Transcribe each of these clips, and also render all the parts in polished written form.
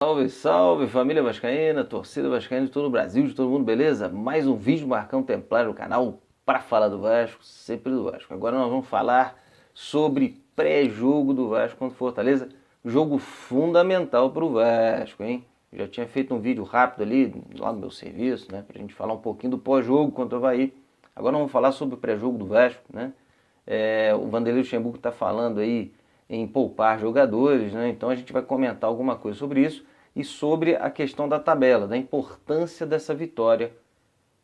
Salve, salve família vascaína, torcida vascaína de todo o Brasil, de todo mundo, beleza? Mais um vídeo do Marcão Templário no canal para falar do Vasco, sempre do Vasco. Agora nós vamos falar sobre pré-jogo do Vasco contra o Fortaleza, jogo fundamental para o Vasco, hein? Já tinha feito um vídeo rápido ali, lá no meu serviço, né, pra gente falar um pouquinho do pós-jogo contra o Avaí. Agora nós vamos falar sobre o pré-jogo do Vasco, né? O Vanderlei Luxemburgo está falando aí em poupar jogadores, né? Então a gente vai comentar alguma coisa sobre isso e sobre a questão da tabela, da importância dessa vitória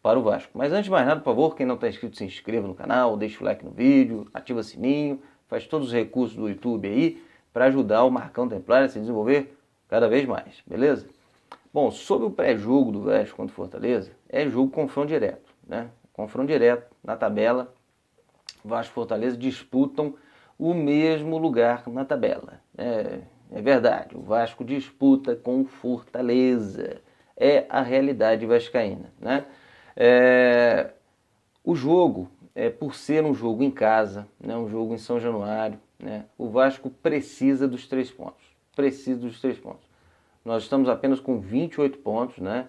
para o Vasco. Mas antes de mais nada, por favor, quem não está inscrito, se inscreva no canal, deixa o like no vídeo, ativa o sininho, faz todos os recursos do YouTube aí para ajudar o Marcão Templário a se desenvolver cada vez mais, beleza? Bom, sobre o pré-jogo do Vasco contra o Fortaleza, é jogo confronto direto, né? Confronto direto na tabela. Vasco e Fortaleza disputam o mesmo lugar na tabela. É verdade, o Vasco disputa com o Fortaleza. É a realidade vascaína, né? O jogo, por ser um jogo em casa, né, um jogo em São Januário, né, o Vasco precisa dos 3 pontos. Precisa dos 3 pontos. Nós estamos apenas com 28 pontos, né?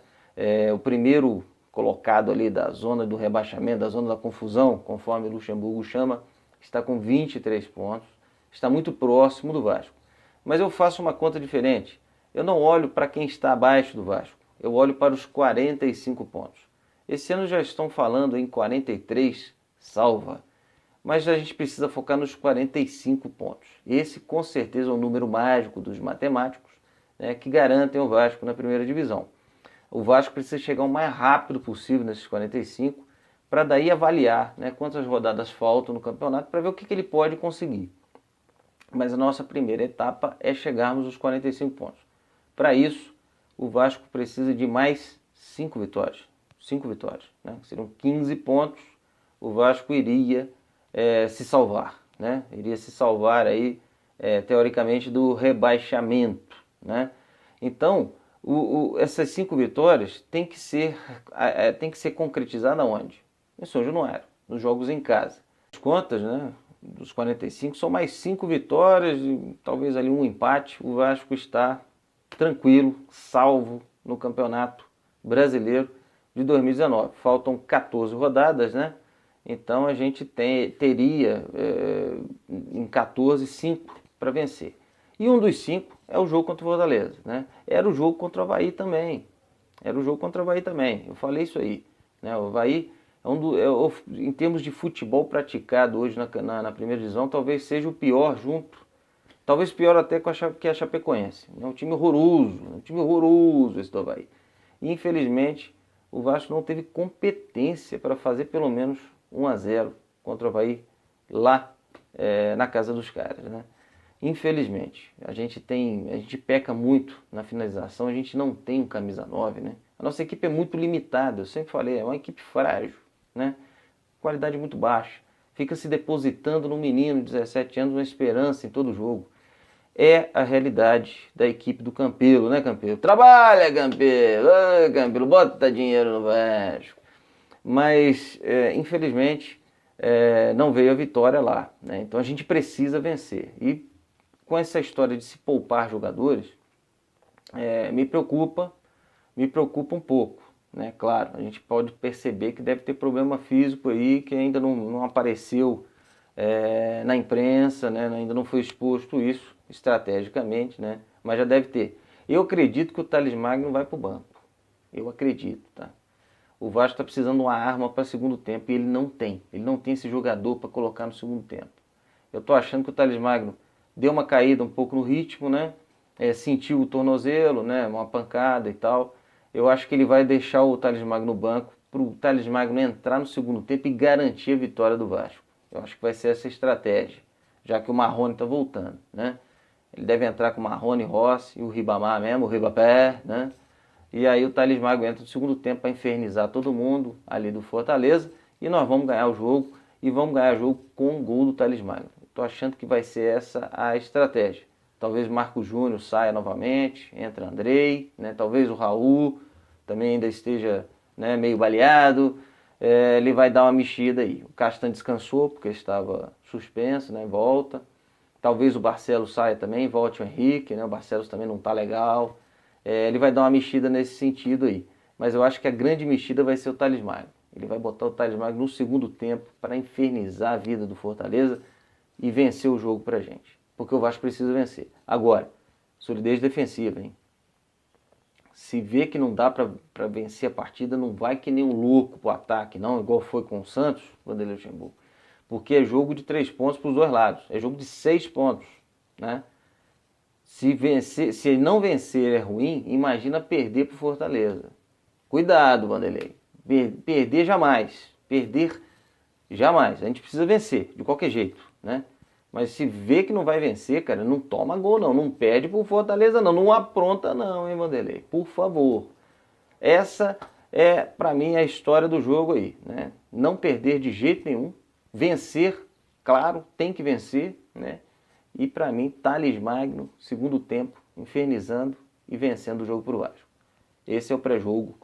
O primeiro colocado ali da zona do rebaixamento, da zona da confusão, conforme o Luxemburgo chama, está com 23 pontos. Está muito próximo do Vasco. Mas eu faço uma conta diferente. Eu não olho para quem está abaixo do Vasco. Eu olho para os 45 pontos. Esse ano já estão falando em 43, salva. Mas a gente precisa focar nos 45 pontos. Esse com certeza é o número mágico dos matemáticos, né, que garantem o Vasco na primeira divisão. O Vasco precisa chegar o mais rápido possível nesses 45 para daí avaliar, né, quantas rodadas faltam no campeonato para ver o que ele pode conseguir. Mas a nossa primeira etapa é chegarmos aos 45 pontos. Para isso, o Vasco precisa de mais 5 vitórias. 5 vitórias, né? Seriam 15 pontos. O Vasco iria se salvar, né? Iria se salvar aí, teoricamente, do rebaixamento, né? Então, essas 5 vitórias têm que ser concretizadas onde? Em São Januário, nos jogos em casa. As contas, né, dos 45 são mais 5 vitórias e talvez ali um empate. O Vasco está tranquilo, salvo no Campeonato Brasileiro de 2019. Faltam 14 rodadas, né? Então a gente teria em 14, 5 para vencer. E um dos 5 é o jogo contra o Fortaleza, né? Era o jogo contra o Avaí também. Era o jogo contra o Avaí também. Eu falei isso aí, né? O Avaí em termos de futebol praticado hoje na primeira divisão, talvez seja o pior junto. Talvez pior até que a Chapecoense. É um time horroroso esse do Avaí. E, infelizmente, o Vasco não teve competência para fazer pelo menos 1-0 contra o Avaí lá na casa dos caras, né? Infelizmente, a gente peca muito na finalização, a gente não tem um camisa 9, né? A nossa equipe é muito limitada, eu sempre falei, é uma equipe frágil, né? Qualidade muito baixa. Fica se depositando no menino de 17 anos uma esperança em todo jogo. É a realidade da equipe do Campelo, né, Campelo? Trabalha, Campelo! Ah, Campelo, bota dinheiro no Vasco. Mas, infelizmente, não veio a vitória lá, né? Então a gente precisa vencer. E com essa história de se poupar jogadores, me preocupa um pouco, né? Claro, a gente pode perceber que deve ter problema físico aí que ainda não apareceu na imprensa, né? Ainda não foi exposto isso estrategicamente, né? Mas já deve ter. Eu acredito que o Thales Magno vai para o banco. Eu acredito, tá? O Vasco está precisando de uma arma para o segundo tempo e ele não tem. Ele não tem esse jogador para colocar no segundo tempo. Eu estou achando que o Thales Magno deu uma caída um pouco no ritmo, né? Sentiu o tornozelo, né? Uma pancada e tal. Eu acho que ele vai deixar o Thales Magno no banco para o Thales Magno entrar no segundo tempo e garantir a vitória do Vasco. Eu acho que vai ser essa estratégia, já que o Marrone está voltando, né? Ele deve entrar com o Marrone, Rossi e o Ribamar mesmo, o Ribapé, né? E aí o Thales Magno entra no segundo tempo para infernizar todo mundo ali do Fortaleza e nós vamos ganhar o jogo e vamos ganhar o jogo com o gol do Thales Magno. Estou achando que vai ser essa a estratégia. Talvez Marco Júnior saia novamente, entra Andrei, né? Talvez o Raul também ainda esteja, né, meio baleado. Ele vai dar uma mexida aí. O Castan descansou porque estava suspenso, né? Volta. Talvez o Barcelos saia também, volte o Henrique, né? O Barcelos também não está legal. ele vai dar uma mexida nesse sentido aí. Mas eu acho que a grande mexida vai ser o Thales Magno. Ele vai botar o Thales Magno no segundo tempo para infernizar a vida do Fortaleza e vencer o jogo pra gente. Porque o Vasco precisa vencer. Agora, solidez defensiva, hein? Se vê que não dá para vencer a partida, não vai que nem um louco pro ataque, não, igual foi com o Santos, Vanderlei Luxemburgo. Porque é jogo de 3 pontos para os dois lados. É jogo de 6 pontos, né? Se não vencer é ruim, imagina perder pro Fortaleza. Cuidado, Vanderlei. Perder jamais. Perder jamais. A gente precisa vencer, de qualquer jeito, né? Mas se vê que não vai vencer, cara, não toma gol não. Não perde pro Fortaleza não. Não apronta não, hein, Vanderlei? Por favor. Essa é, pra mim, a história do jogo aí, né? Não perder de jeito nenhum. Vencer, claro, tem que vencer, né? E pra mim, Thales Magno, segundo tempo, infernizando e vencendo o jogo pro Vasco. Esse é o pré-jogo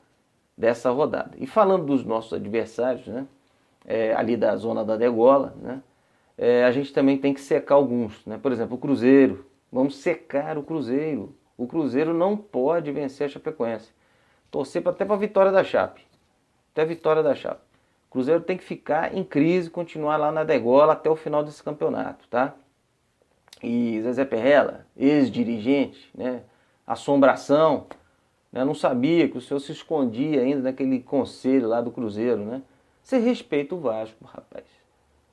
dessa rodada. E falando dos nossos adversários, né? Ali da zona da degola, né? A gente também tem que secar alguns, né? Por exemplo, o Cruzeiro. Vamos secar o Cruzeiro. O Cruzeiro não pode vencer a Chapecoense. Torcer até para a vitória da Chape. Até a vitória da Chape. O Cruzeiro tem que ficar em crise, continuar lá na degola até o final desse campeonato, tá? E Zezé Perrella, ex-dirigente, né? Assombração, né? Não sabia que o senhor se escondia ainda naquele conselho lá do Cruzeiro, né? Você respeita o Vasco, rapaz.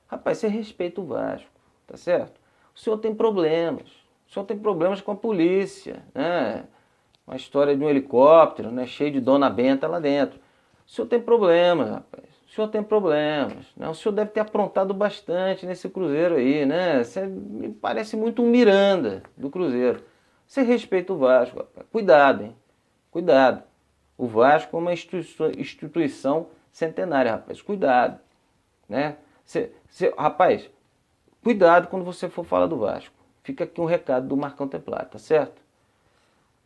Rapaz, você respeita o Vasco, tá certo? O senhor tem problemas. O senhor tem problemas com a polícia, né? Uma história de um helicóptero, né? Cheio de dona Benta lá dentro. O senhor tem problemas, rapaz. O senhor tem problemas, né? O senhor deve ter aprontado bastante nesse Cruzeiro aí, né? Você me parece muito um Miranda do Cruzeiro. Você respeita o Vasco, rapaz. Cuidado, hein? Cuidado. O Vasco é uma instituição centenária, rapaz. Cuidado, né? Rapaz, cuidado quando você for falar do Vasco. Fica aqui um recado do Marcão Templário, tá certo?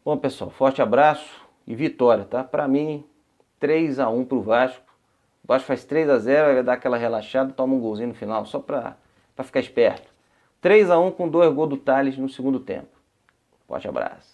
Bom, pessoal, forte abraço e vitória, tá? Pra mim, 3-1 pro Vasco. O Vasco faz 3-0, vai dar aquela relaxada, toma um golzinho no final, só pra ficar esperto. 3-1 com 2 gols do Thales no segundo tempo. Forte abraço.